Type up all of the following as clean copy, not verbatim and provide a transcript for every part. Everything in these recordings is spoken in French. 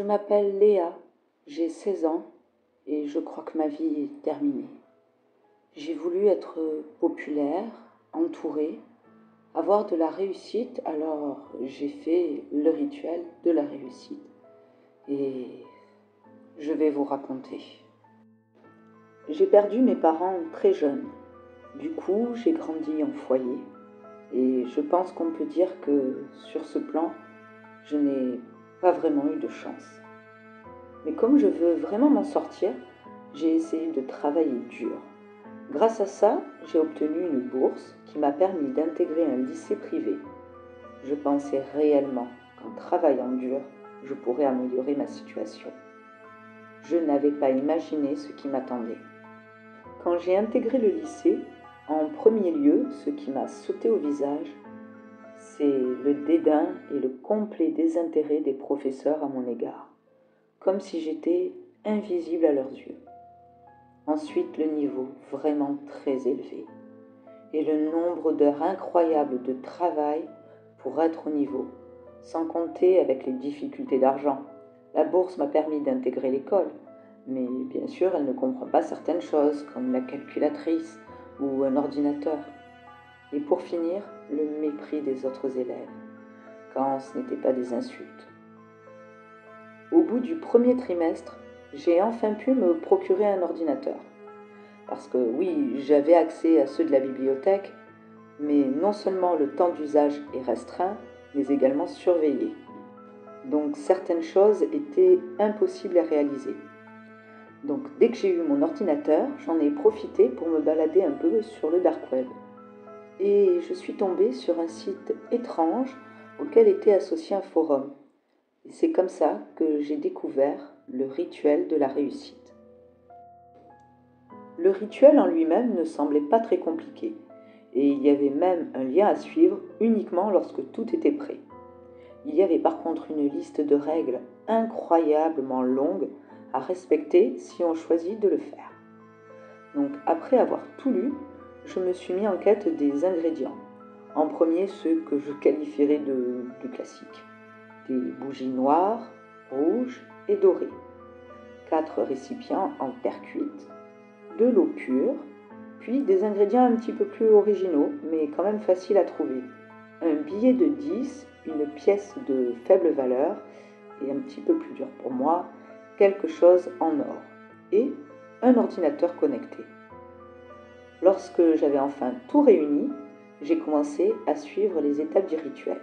Je m'appelle Léa, j'ai 16 ans et je crois que ma vie est terminée. J'ai voulu être populaire, entourée, avoir de la réussite, alors j'ai fait le rituel de la réussite. Et je vais vous raconter. J'ai perdu mes parents très jeunes. Du coup, j'ai grandi en foyer. Et je pense qu'on peut dire que sur ce plan, je n'ai pas vraiment eu de chance. Mais comme je veux vraiment m'en sortir, j'ai essayé de travailler dur. Grâce à ça, j'ai obtenu une bourse qui m'a permis d'intégrer un lycée privé. Je pensais réellement qu'en travaillant dur, je pourrais améliorer ma situation. Je n'avais pas imaginé ce qui m'attendait. Quand j'ai intégré le lycée, en premier lieu, ce qui m'a sauté au visage, c'est le dédain et le complet désintérêt des professeurs à mon égard, comme si j'étais invisible à leurs yeux. Ensuite, le niveau vraiment très élevé et le nombre d'heures incroyables de travail pour être au niveau, sans compter avec les difficultés d'argent. La bourse m'a permis d'intégrer l'école, mais bien sûr, elle ne comprend pas certaines choses comme la calculatrice ou un ordinateur. Et pour finir, le mépris des autres élèves, quand ce n'était pas des insultes. Au bout du premier trimestre, j'ai enfin pu me procurer un ordinateur. Parce que oui, j'avais accès à ceux de la bibliothèque, mais non seulement le temps d'usage est restreint, mais également surveillé. Donc certaines choses étaient impossibles à réaliser. Donc dès que j'ai eu mon ordinateur, j'en ai profité pour me balader un peu sur le dark web. Et je suis tombée sur un site étrange auquel était associé un forum. Et c'est comme ça que j'ai découvert le rituel de la réussite. Le rituel en lui-même ne semblait pas très compliqué, et il y avait même un lien à suivre uniquement lorsque tout était prêt. Il y avait par contre une liste de règles incroyablement longue à respecter si on choisit de le faire. Donc après avoir tout lu, je me suis mis en quête des ingrédients. En premier, ceux que je qualifierais de classiques. Des bougies noires, rouges et dorées. 4 récipients en terre cuite, de l'eau pure, puis des ingrédients un petit peu plus originaux, mais quand même faciles à trouver. Un billet de 10, une pièce de faible valeur, et un petit peu plus dur pour moi, quelque chose en or, et un ordinateur connecté. Lorsque j'avais enfin tout réuni, j'ai commencé à suivre les étapes du rituel.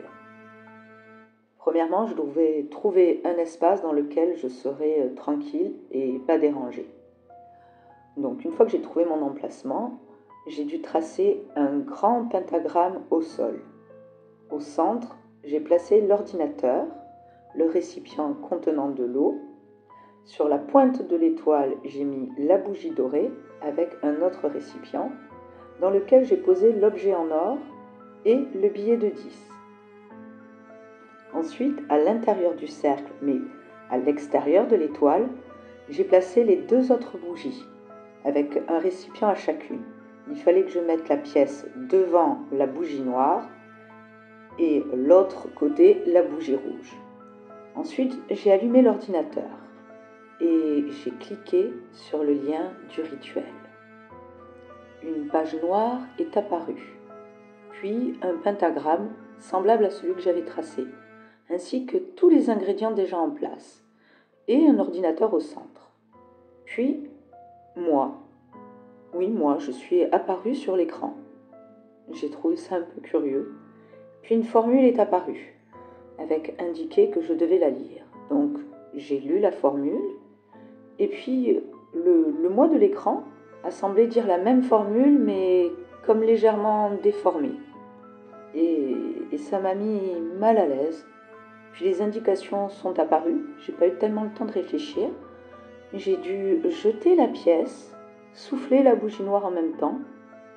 Premièrement, je devais trouver un espace dans lequel je serais tranquille et pas dérangée. Donc une fois que j'ai trouvé mon emplacement, j'ai dû tracer un grand pentagramme au sol. Au centre, j'ai placé l'ordinateur, le récipient contenant de l'eau. Sur la pointe de l'étoile, j'ai mis la bougie dorée avec un autre récipient dans lequel j'ai posé l'objet en or et le billet de 10. Ensuite, à l'intérieur du cercle, mais à l'extérieur de l'étoile, j'ai placé les 2 autres bougies avec un récipient à chacune. Il fallait que je mette la pièce devant la bougie noire et l'autre côté la bougie rouge. Ensuite, j'ai allumé l'ordinateur et j'ai cliqué sur le lien du rituel. Une page noire est apparue, puis un pentagramme semblable à celui que j'avais tracé, ainsi que tous les ingrédients déjà en place, et un ordinateur au centre. Puis, moi. Oui, moi, je suis apparue sur l'écran. J'ai trouvé ça un peu curieux. Puis une formule est apparue, avec indiqué que je devais la lire. Donc, j'ai lu la formule, et puis le moi de l'écran a semblé dire la même formule, mais comme légèrement déformée. Et ça m'a mis mal à l'aise. Puis les indications sont apparues, j'ai pas eu tellement le temps de réfléchir. J'ai dû jeter la pièce, souffler la bougie noire en même temps,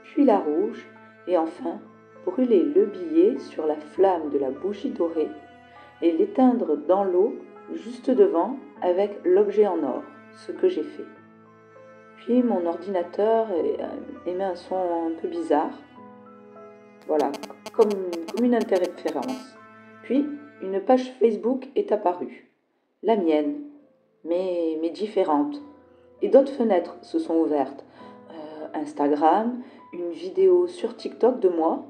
puis la rouge, et enfin brûler le billet sur la flamme de la bougie dorée et l'éteindre dans l'eau juste devant avec l'objet en or, ce que j'ai fait. Puis mon ordinateur émet un son un peu bizarre, voilà, comme une interférence. Puis une page Facebook est apparue. la mienne, mais différente. Et d'autres fenêtres se sont ouvertes. Instagram, une vidéo sur TikTok de moi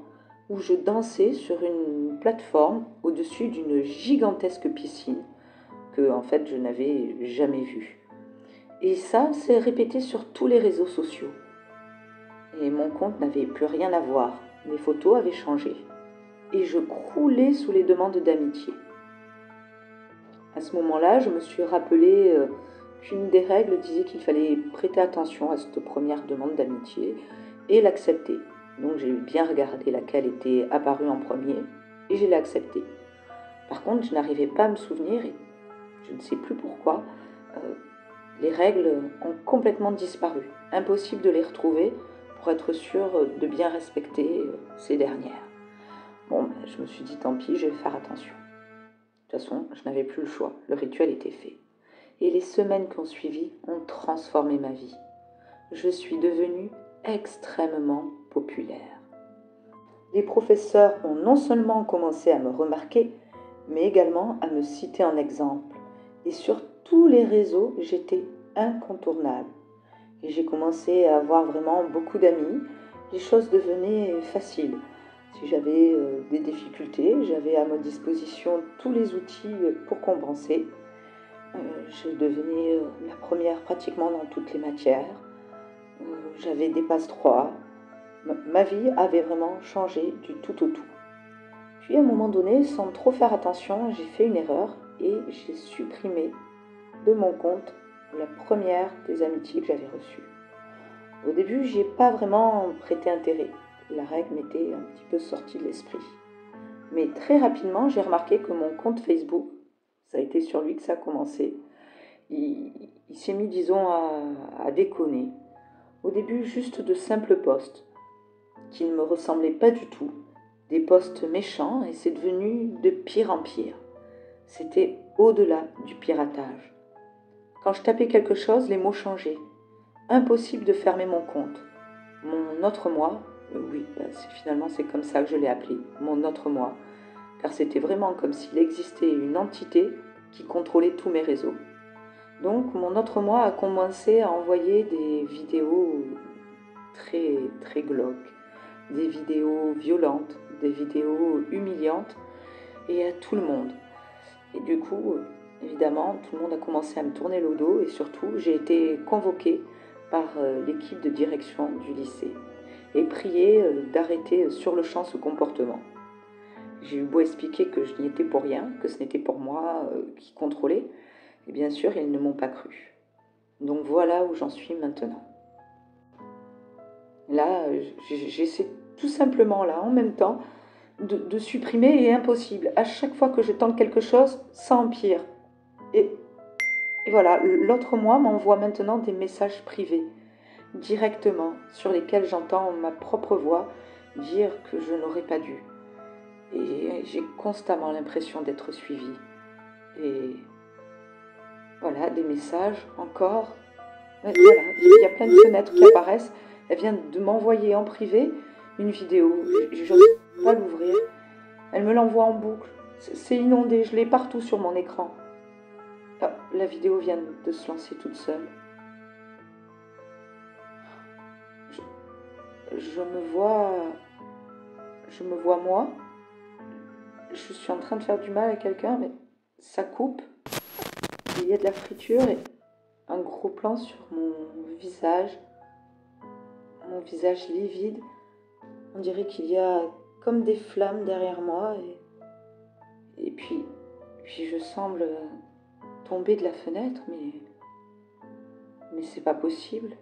où je dansais sur une plateforme au-dessus d'une gigantesque piscine que en fait je n'avais jamais vue. Et ça s'est répété sur tous les réseaux sociaux. Et mon compte n'avait plus rien à voir. Mes photos avaient changé. Et je croulais sous les demandes d'amitié. À ce moment-là, je me suis rappelé qu'une des règles disait qu'il fallait prêter attention à cette première demande d'amitié et l'accepter. Donc j'ai bien regardé laquelle était apparue en premier et je l'ai acceptée. Par contre, je n'arrivais pas à me souvenir, et je ne sais plus pourquoi, les règles ont complètement disparu. Impossible de les retrouver pour être sûr de bien respecter ces dernières. Bon, je me suis dit tant pis, je vais faire attention. De toute façon, je n'avais plus le choix, le rituel était fait. Et les semaines qui ont suivi ont transformé ma vie. Je suis devenue extrêmement populaire. Les professeurs ont non seulement commencé à me remarquer, mais également à me citer en exemple. Et sur tous les réseaux, j'étais incontournable. Et j'ai commencé à avoir vraiment beaucoup d'amis. Les choses devenaient faciles. Si j'avais des difficultés, j'avais à ma disposition tous les outils pour compenser. Je devenais la première pratiquement dans toutes les matières. J'avais des passe-droits. Ma vie avait vraiment changé du tout au tout. Puis à un moment donné, sans trop faire attention, j'ai fait une erreur et j'ai supprimé de mon compte la première des amitiés que j'avais reçues. Au début, j'y ai pas vraiment prêté intérêt. La règle m'était un petit peu sortie de l'esprit. Mais très rapidement, j'ai remarqué que mon compte Facebook, ça a été sur lui que ça a commencé, il s'est mis, disons, à déconner. Au début, juste de simples posts qui ne me ressemblaient pas du tout. Des posts méchants, et c'est devenu de pire en pire. C'était au-delà du piratage. Quand je tapais quelque chose, les mots changeaient. Impossible de fermer mon compte. Mon autre moi, finalement c'est comme ça que je l'ai appelé, mon autre moi, car c'était vraiment comme s'il existait une entité qui contrôlait tous mes réseaux. Donc mon autre moi a commencé à envoyer des vidéos très très glauques, des vidéos violentes, des vidéos humiliantes, et à tout le monde. Et du coup, évidemment, tout le monde a commencé à me tourner le dos, et surtout j'ai été convoquée par l'équipe de direction du lycée et priée d'arrêter sur le champ ce comportement. J'ai eu beau expliquer que je n'y étais pour rien, que ce n'était pour moi qui contrôlait, et bien sûr, ils ne m'ont pas cru. Donc voilà où j'en suis maintenant. Là, j'essaie tout simplement, là, en même temps, de supprimer, et impossible. À chaque fois que je tente quelque chose, ça empire. Et voilà, l'autre moi m'envoie maintenant des messages privés, directement, sur lesquels j'entends ma propre voix dire que je n'aurais pas dû. Et j'ai constamment l'impression d'être suivie. Et voilà, des messages encore. Voilà, il y a plein de fenêtres qui apparaissent. Elle vient de m'envoyer en privé une vidéo. Je n'ose pas l'ouvrir. Elle me l'envoie en boucle. C'est inondé, je l'ai partout sur mon écran. Ah, la vidéo vient de se lancer toute seule. Je me vois moi. Je suis en train de faire du mal à quelqu'un, mais ça coupe. Il y a de la friture et un gros plan sur mon visage livide. On dirait qu'il y a comme des flammes derrière moi, et puis je semble tomber de la fenêtre, mais c'est pas possible.